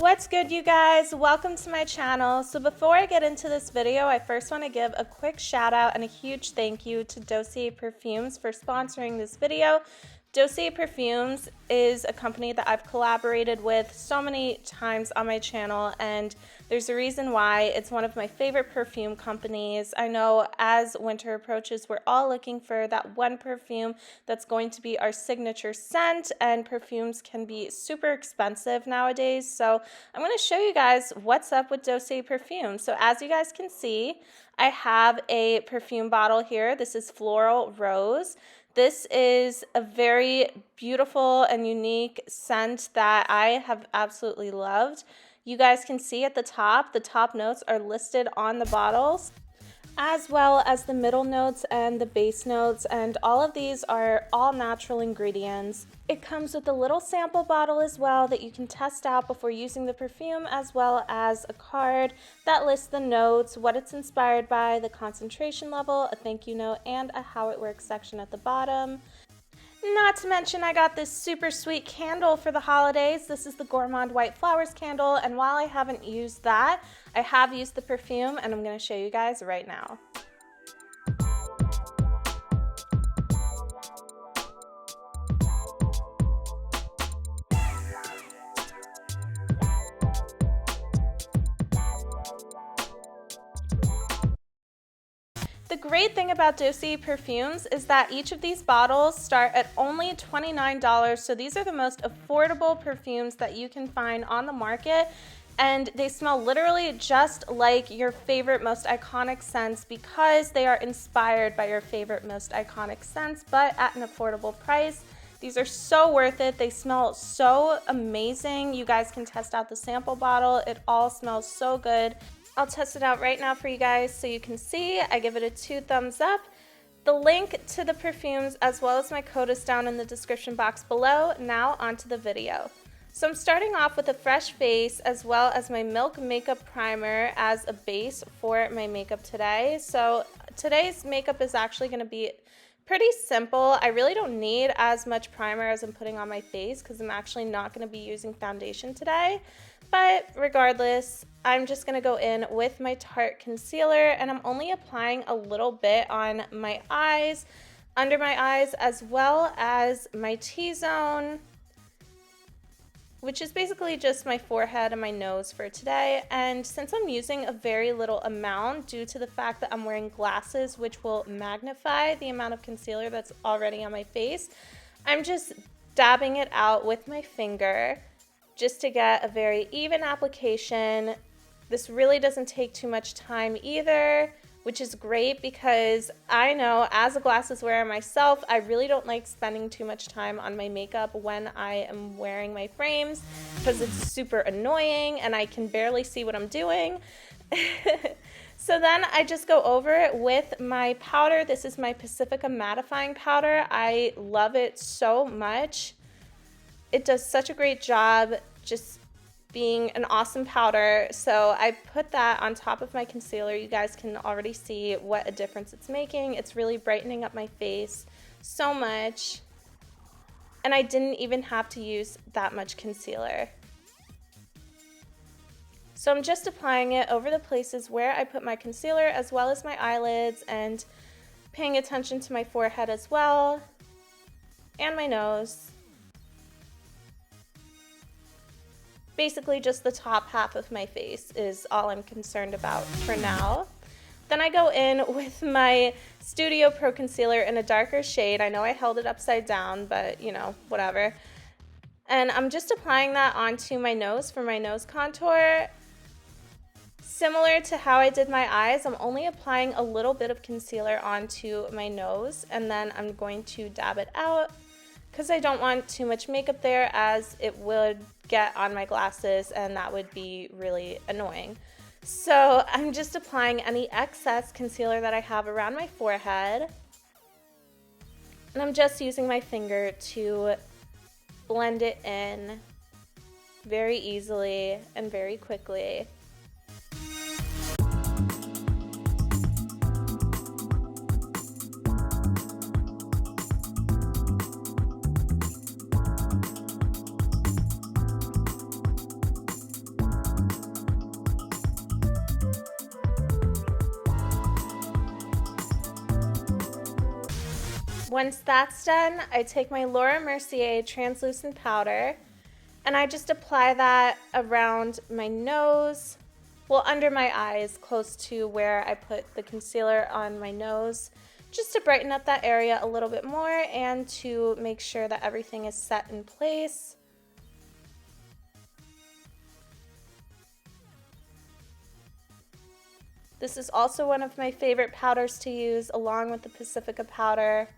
What's good, you guys? Welcome to my channel. So before I get into this video, I first want to give a quick shout out and a huge thank you to Dossier Perfumes for sponsoring this video. Dossier Perfumes is a company that I've collaborated with so many times on my channel, and there's a reason why. It's one of my favorite perfume companies. I know as winter approaches, we're all looking for that one perfume that's going to be our signature scent, and perfumes can be super expensive nowadays. So I'm going to show you guys what's up with Dossier Perfumes. So as you guys can see, I have a perfume bottle here. This is Floral Rose. This is a very beautiful and unique scent that I have absolutely loved. You guys can see at the top notes are listed on the bottles, as well as the middle notes and the base notes, and all of these are all natural ingredients. It comes with a little sample bottle as well that you can test out before using the perfume, as well as a card that lists the notes, what it's inspired by, the concentration level, a thank you note, and a how it works section at the bottom. Not to mention, I got this super sweet candle for the holidays. This is the Gourmand White Flowers candle, and while I haven't used that, I have used the perfume, and I'm going to show you guys right now. The great thing about Dossier Perfumes is that each of these bottles start at only $29, so these are the most affordable perfumes that you can find on the market, and they smell literally just like your favorite, most iconic scents because they are inspired by your favorite, most iconic scents, but at an affordable price. These are so worth it. They smell so amazing. You guys can test out the sample bottle. It all smells so good. I'll test it out right now for you guys so you can see. I give it a 2 thumbs up. The link to the perfumes as well as my code is down in the description box below. Now onto the video. So I'm starting off with a fresh face as well as my Milk Makeup Primer as a base for my makeup today. So today's makeup is actually going to be pretty simple. I really don't need as much primer as I'm putting on my face because I'm actually not going to be using foundation today. But regardless, I'm just going to go in with my Tarte concealer, and I'm only applying a little bit on my eyes, under my eyes, as well as my T-zone, which is basically just my forehead and my nose for today. And since I'm using a very little amount due to the fact that I'm wearing glasses, which will magnify the amount of concealer that's already on my face, I'm just dabbing it out with my finger just to get a very even application. This really doesn't take too much time either, which is great because I know as a glasses wearer myself, I really don't like spending too much time on my makeup when I am wearing my frames because it's super annoying and I can barely see what I'm doing. So then I just go over it with my powder. This is my Pacifica mattifying powder. I love it so much. It does such a great job just being an awesome powder. So I put that on top of my concealer. You guys can already see what a difference it's making. It's really brightening up my face so much. And I didn't even have to use that much concealer. So I'm just applying it over the places where I put my concealer as well as my eyelids, and paying attention to my forehead as well and my nose. Basically just the top half of my face is all I'm concerned about for now. Then I go in with my Studio Pro Concealer in a darker shade. I know I held it upside down, but you know, whatever. And I'm just applying that onto my nose for my nose contour. Similar to how I did my eyes, I'm only applying a little bit of concealer onto my nose, and then I'm going to dab it out because I don't want too much makeup there, as it would get on my glasses and that would be really annoying. So I'm just applying any excess concealer that I have around my forehead, and I'm just using my finger to blend it in very easily and very quickly. Once that's done, I take my Laura Mercier translucent powder and I just apply that around my nose, well, under my eyes, close to where I put the concealer on my nose, just to brighten up that area a little bit more and to make sure that everything is set in place. This is also one of my favorite powders to use along with the Pacifica powder.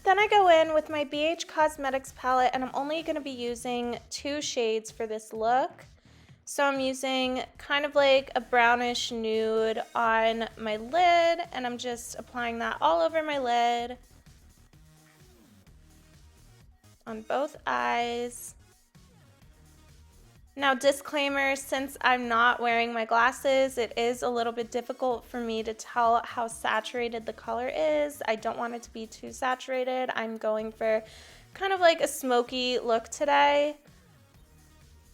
Then I go in with my BH Cosmetics palette and I'm only going to be using 2 shades for this look. So I'm using kind of like a brownish nude on my lid and I'm just applying that all over my lid, on both eyes. Now, disclaimer, since I'm not wearing my glasses, it is a little bit difficult for me to tell how saturated the color is. I don't want it to be too saturated. I'm going for kind of like a smoky look today.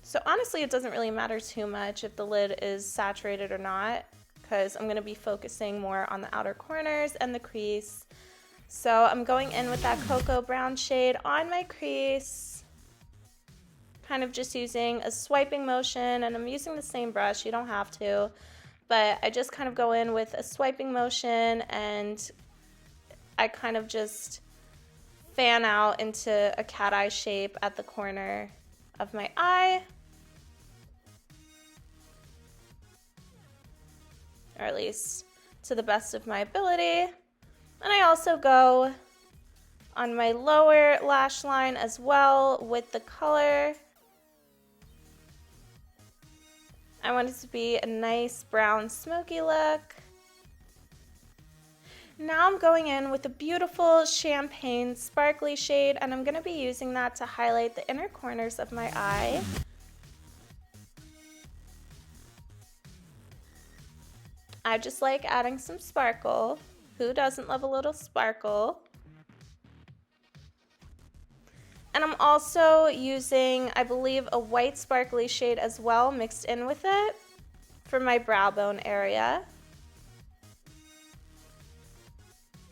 So honestly, it doesn't really matter too much if the lid is saturated or not, because I'm going to be focusing more on the outer corners and the crease. So I'm going in with that cocoa brown shade on my crease. Kind of just using a swiping motion, and I'm using the same brush, you don't have to, but I just kind of go in with a swiping motion and I kind of just fan out into a cat eye shape at the corner of my eye, or at least to the best of my ability. And I also go on my lower lash line as well with the color. I want it to be a nice brown smoky look. Now I'm going in with a beautiful champagne sparkly shade and I'm going to be using that to highlight the inner corners of my eye. I just like adding some sparkle. Who doesn't love a little sparkle? And I'm also using, I believe, a white sparkly shade as well mixed in with it for my brow bone area,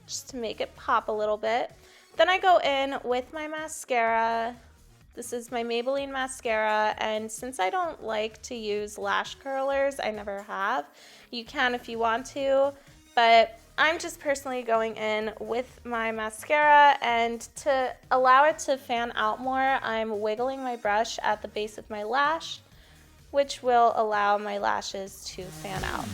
just to make it pop a little bit. Then I go in with my mascara. This is my Maybelline mascara, and since I don't like to use lash curlers, I never have. You can if you want to, but I'm just personally going in with my mascara, and to allow it to fan out more, I'm wiggling my brush at the base of my lash, which will allow my lashes to fan out.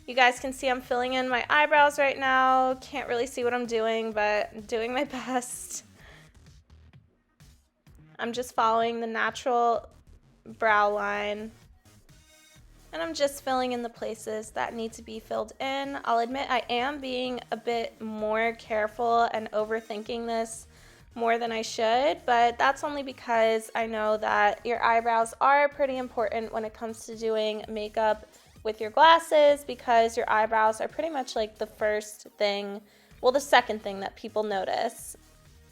You guys can see I'm filling in my eyebrows right now. Can't really see what I'm doing, but I'm doing my best. I'm just following the natural brow line. And I'm just filling in the places that need to be filled in. I'll admit I am being a bit more careful and overthinking this more than I should, but that's only because I know that your eyebrows are pretty important when it comes to doing makeup with your glasses, because your eyebrows are pretty much like the first thing, well, the second thing that people notice.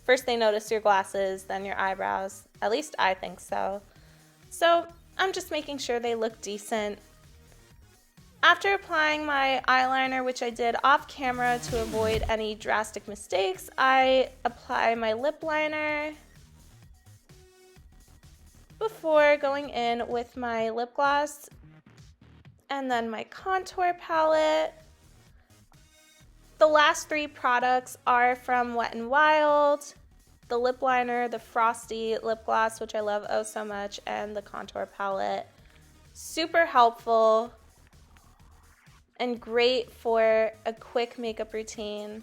First they notice your glasses, then your eyebrows. At least I think so. So I'm just making sure they look decent. After applying my eyeliner, which I did off camera to avoid any drastic mistakes, I apply my lip liner before going in with my lip gloss and then my contour palette. The last 3 products are from Wet n Wild: the lip liner, the frosty lip gloss, which I love oh so much, and the contour palette. Super helpful and great for a quick makeup routine.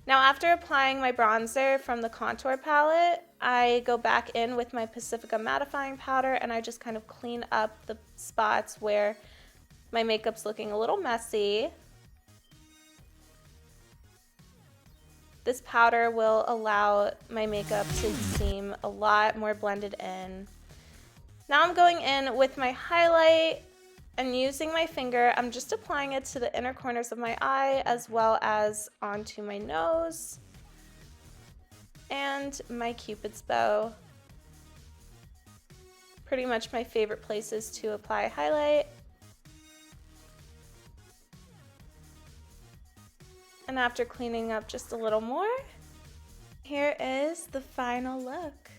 Now, after applying my bronzer from the contour palette, I go back in with my Pacifica mattifying powder and I just kind of clean up the spots where my makeup's looking a little messy. This powder will allow my makeup to seem a lot more blended in. Now I'm going in with my highlight and using my finger, I'm just applying it to the inner corners of my eye as well as onto my nose and my Cupid's bow. pretty much my favorite places to apply highlight. And after cleaning up just a little more, here is the final look.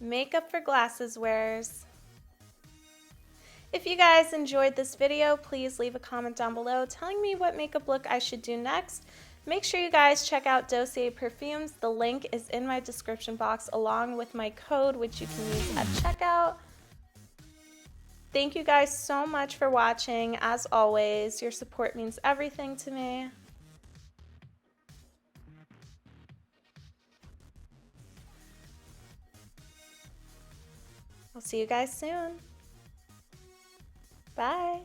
Makeup for glasses wearers. If you guys enjoyed this video, please leave a comment down below telling me what makeup look I should do next. Make sure you guys check out Dossier Perfumes. The link is in my description box along with my code, which you can use at checkout. Thank you guys so much for watching. As always, your support means everything to me. I'll see you guys soon. Bye.